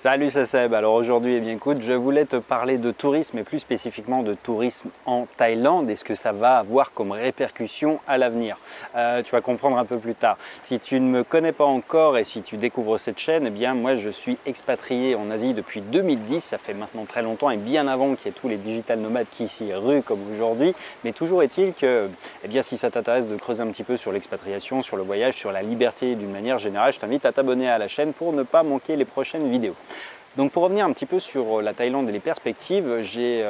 Salut, c'est Seb. Alors aujourd'hui, bien écoute, je voulais te parler de tourisme et plus spécifiquement de tourisme en Thaïlande et ce que ça va avoir comme répercussion à l'avenir. Tu vas comprendre un peu plus tard. Si tu ne me connais pas encore et si tu découvres cette chaîne, eh bien moi je suis expatrié en Asie depuis 2010. Ça fait maintenant très longtemps et bien avant qu'il y ait tous les digital nomades qui s'y ruent comme aujourd'hui. Mais toujours est-il que, eh bien, si ça t'intéresse de creuser un petit peu sur l'expatriation, sur le voyage, sur la liberté d'une manière générale, je t'invite à t'abonner à la chaîne pour ne pas manquer les prochaines vidéos. Donc pour revenir un petit peu sur la Thaïlande et les perspectives, j'ai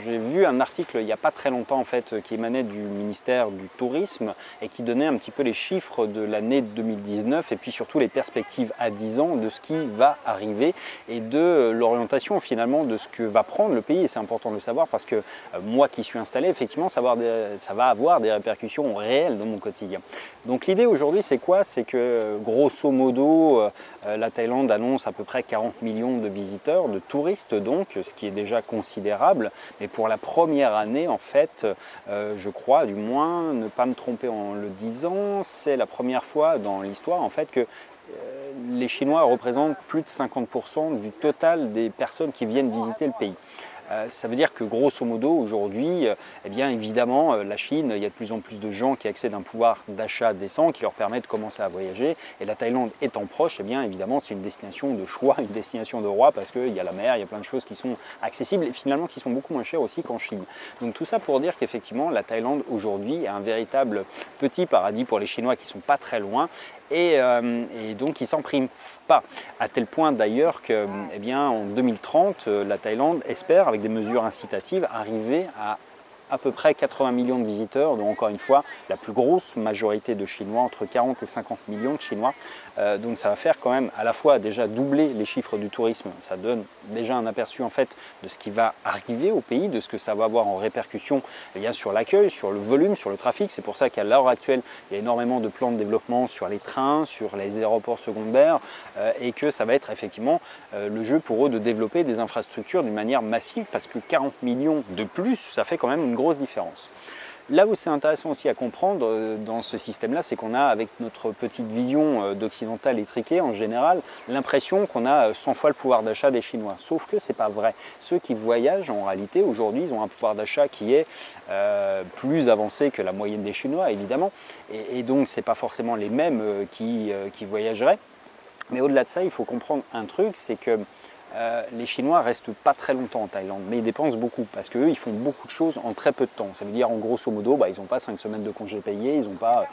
vu un article il n'y a pas très longtemps en fait qui émanait du ministère du Tourisme et qui donnait un petit peu les chiffres de l'année 2019 et puis surtout les perspectives à 10 ans de ce qui va arriver et de l'orientation finalement de ce que va prendre le pays. Et c'est important de le savoir parce que moi qui suis installé, effectivement ça va avoir des répercussions réelles dans mon quotidien. Donc l'idée aujourd'hui c'est quoi? C'est que grosso modo la Thaïlande annonce à peu près 40 millions de visiteurs, de touristes donc, ce qui est déjà considérable. Mais pour la première année, en fait, je crois, du moins, ne pas me tromper en le disant, c'est la première fois dans l'histoire en fait que les Chinois représentent plus de 50% du total des personnes qui viennent visiter le pays. Ça veut dire que grosso modo aujourd'hui, eh bien évidemment la Chine, il y a de plus en plus de gens qui accèdent à un pouvoir d'achat décent qui leur permet de commencer à voyager. Et la Thaïlande étant proche, eh bien évidemment c'est une destination de choix, une destination de roi parce qu'il y a la mer, il y a plein de choses qui sont accessibles et finalement qui sont beaucoup moins chères aussi qu'en Chine. Donc tout ça pour dire qu'effectivement la Thaïlande aujourd'hui est un véritable petit paradis pour les Chinois qui ne sont pas très loin. Et donc ils ne s'en priment pas, à tel point d'ailleurs que, eh bien, en 2030, la Thaïlande espère, avec des mesures incitatives, arriver à peu près 80 millions de visiteurs, donc encore une fois, la plus grosse majorité de Chinois, entre 40 et 50 millions de Chinois. Donc ça va faire quand même à la fois déjà doubler les chiffres du tourisme, ça donne déjà un aperçu en fait de ce qui va arriver au pays, de ce que ça va avoir en répercussion eh bien, sur l'accueil, sur le volume, sur le trafic. C'est pour ça qu'à l'heure actuelle, il y a énormément de plans de développement sur les trains, sur les aéroports secondaires et que ça va être effectivement le jeu pour eux de développer des infrastructures d'une manière massive parce que 40 millions de plus, ça fait quand même une grosse différence. Là où c'est intéressant aussi à comprendre dans ce système-là, c'est qu'on a, avec notre petite vision d'occidental étriqué en général, l'impression qu'on a 100 fois le pouvoir d'achat des Chinois. Sauf que ce n'est pas vrai. Ceux qui voyagent, en réalité, aujourd'hui, ils ont un pouvoir d'achat qui est plus avancé que la moyenne des Chinois, évidemment. Et donc, ce n'est pas forcément les mêmes qui voyageraient. Mais au-delà de ça, il faut comprendre un truc, c'est que les Chinois restent pas très longtemps en Thaïlande, mais ils dépensent beaucoup parce qu'eux, ils font beaucoup de choses en très peu de temps. Ça veut dire, en grosso modo, ils n'ont pas 5 semaines de congés payés, ils n'ont pas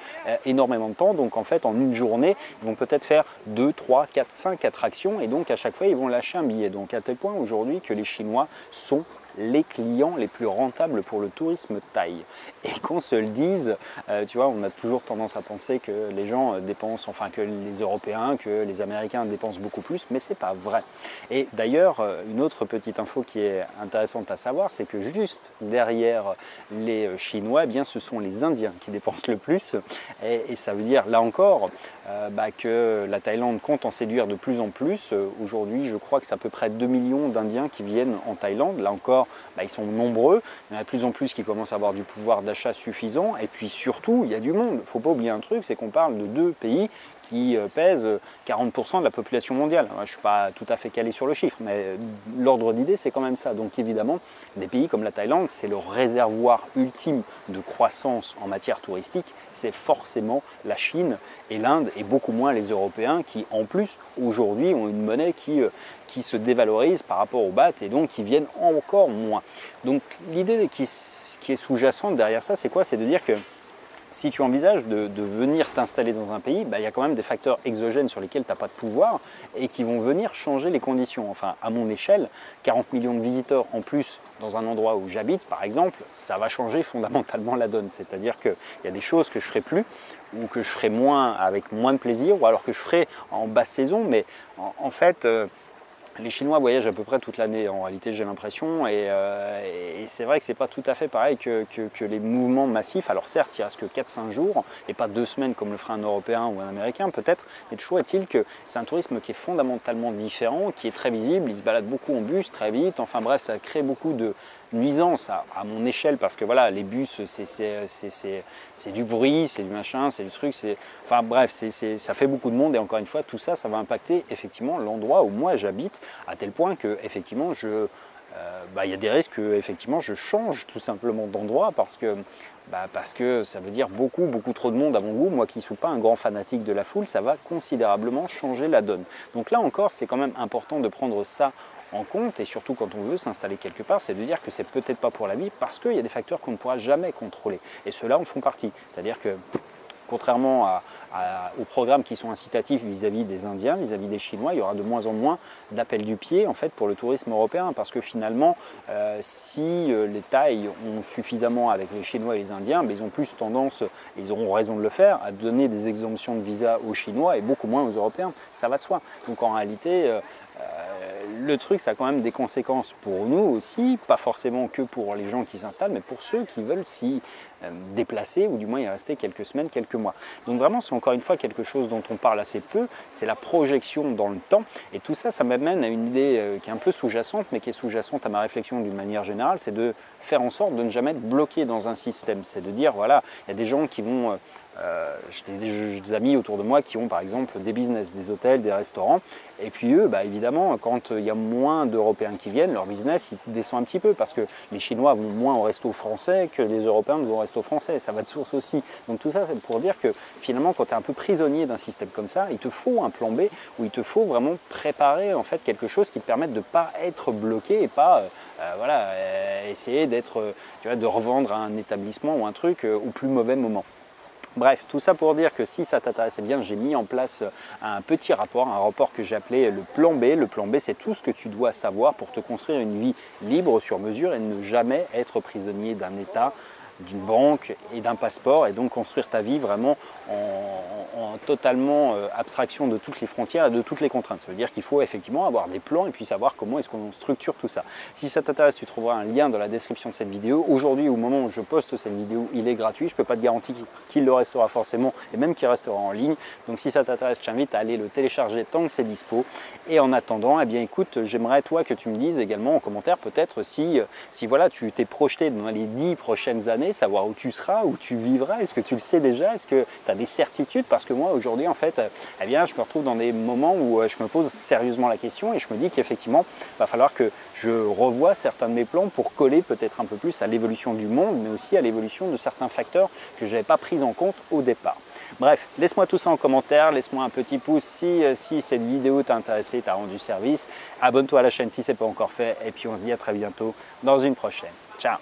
énormément de temps. Donc, en fait, en une journée, ils vont peut-être faire 2, 3, 4, 5 attractions et donc, à chaque fois, ils vont lâcher un billet. Donc, à tel point aujourd'hui que les Chinois sont les clients les plus rentables pour le tourisme thaï. Et qu'on se le dise, tu vois, on a toujours tendance à penser que les gens dépensent, enfin que les Européens, que les Américains dépensent beaucoup plus, mais c'est pas vrai. Et d'ailleurs, une autre petite info qui est intéressante à savoir, c'est que juste derrière les Chinois, eh bien, ce sont les Indiens qui dépensent le plus. Et ça veut dire, là encore, que la Thaïlande compte en séduire de plus en plus. Aujourd'hui, je crois que c'est à peu près 2 millions d'Indiens qui viennent en Thaïlande. Là encore, ils sont nombreux. Il y en a de plus en plus qui commencent à avoir du pouvoir d'achat suffisant. Et puis surtout, il y a du monde. Il ne faut pas oublier un truc, c'est qu'on parle de deux pays qui pèsent 40% de la population mondiale. Je ne suis pas tout à fait calé sur le chiffre, mais l'ordre d'idée, c'est quand même ça. Donc évidemment, des pays comme la Thaïlande, c'est le réservoir ultime de croissance en matière touristique. C'est forcément la Chine et l'Inde, et beaucoup moins les Européens qui, en plus, aujourd'hui, ont une monnaie qui se dévalorise par rapport au baht et donc qui viennent encore moins. Donc l'idée qui est sous-jacente derrière ça, c'est quoi? C'est de dire que si tu envisages de venir t'installer dans un pays, il y a quand même des facteurs exogènes sur lesquels tu n'as pas de pouvoir et qui vont venir changer les conditions. Enfin, à mon échelle, 40 millions de visiteurs en plus dans un endroit où j'habite, par exemple, ça va changer fondamentalement la donne. C'est-à-dire qu'il y a des choses que je ne ferai plus ou que je ferai moins avec moins de plaisir ou alors que je ferai en basse saison, mais en fait… les Chinois voyagent à peu près toute l'année, en réalité j'ai l'impression, et c'est vrai que c'est pas tout à fait pareil que les mouvements massifs. Alors certes, il ne reste que 4-5 jours, et pas 2 semaines comme le ferait un Européen ou un Américain peut-être, mais toujours est-il que c'est un tourisme qui est fondamentalement différent, qui est très visible, ils se baladent beaucoup en bus très vite, enfin bref, ça crée beaucoup nuisance à mon échelle parce que voilà, les bus, c'est du bruit, c'est du machin, c'est du truc, enfin bref, ça fait beaucoup de monde et encore une fois, tout ça, ça va impacter effectivement l'endroit où moi j'habite à tel point que effectivement il y a des risques que effectivement je change tout simplement d'endroit parce que ça veut dire beaucoup trop de monde à mon goût. Moi qui ne suis pas un grand fanatique de la foule, ça va considérablement changer la donne. Donc là encore, c'est quand même important de prendre ça en compte et surtout quand on veut s'installer quelque part, c'est de dire que c'est peut-être pas pour la vie parce qu'il y a des facteurs qu'on ne pourra jamais contrôler. Et ceux-là en font partie. C'est-à-dire que contrairement aux programmes qui sont incitatifs vis-à-vis des Indiens, vis-à-vis des Chinois, il y aura de moins en moins d'appels du pied en fait, pour le tourisme européen parce que finalement, si les Thaïs ont suffisamment avec les Chinois et les Indiens, ils ont plus tendance, et ils auront raison de le faire, à donner des exemptions de visa aux Chinois et beaucoup moins aux Européens. Ça va de soi. Donc en réalité, le truc, ça a quand même des conséquences pour nous aussi, pas forcément que pour les gens qui s'installent, mais pour ceux qui veulent s'y déplacer ou du moins y rester quelques semaines, quelques mois. Donc vraiment, c'est encore une fois quelque chose dont on parle assez peu, c'est la projection dans le temps. Et tout ça, ça m'amène à une idée qui est un peu sous-jacente, mais qui est sous-jacente à ma réflexion d'une manière générale, c'est de faire en sorte de ne jamais être bloqué dans un système. C'est de dire, voilà, il y a des gens qui vont... j'ai des amis autour de moi qui ont par exemple des business, des hôtels, des restaurants et puis eux, évidemment, quand il y a moins d'Européens qui viennent, leur business il descend un petit peu parce que les Chinois vont moins au resto français que les Européens ne vont au resto français, ça va de source aussi. Donc tout ça c'est pour dire que finalement quand tu es un peu prisonnier d'un système comme ça, il te faut un plan B où il te faut vraiment préparer en fait quelque chose qui te permette de ne pas être bloqué et pas essayer de revendre un établissement ou un truc au plus mauvais moment. Bref, tout ça pour dire que si ça t'intéresse, bien, j'ai mis en place un petit rapport, un rapport que j'ai appelé le plan B. Le plan B, c'est tout ce que tu dois savoir pour te construire une vie libre sur mesure et ne jamais être prisonnier d'un État, d'une banque et d'un passeport et donc construire ta vie vraiment en totalement abstraction de toutes les frontières et de toutes les contraintes. Ça veut dire qu'il faut effectivement avoir des plans et puis savoir comment est-ce qu'on structure tout ça. Si ça t'intéresse, tu trouveras un lien dans la description de cette vidéo. Aujourd'hui, au moment où je poste cette vidéo, il est gratuit. Je ne peux pas te garantir qu'il le restera forcément et même qu'il restera en ligne. Donc si ça t'intéresse, je t'invite à aller le télécharger tant que c'est dispo. Et en attendant, écoute, j'aimerais toi que tu me dises également en commentaire peut-être si voilà, tu t'es projeté dans les 10 prochaines années, savoir où tu seras, où tu vivras, est-ce que tu le sais déjà, est-ce que tu as des certitudes? Parce que moi aujourd'hui en fait, je me retrouve dans des moments où je me pose sérieusement la question et je me dis qu'effectivement, il va falloir que je revoie certains de mes plans pour coller peut-être un peu plus à l'évolution du monde, mais aussi à l'évolution de certains facteurs que je n'avais pas pris en compte au départ. Bref, laisse-moi tout ça en commentaire, laisse-moi un petit pouce si cette vidéo t'a intéressé, t'a rendu service. Abonne-toi à la chaîne si ce n'est pas encore fait et puis on se dit à très bientôt dans une prochaine. Ciao!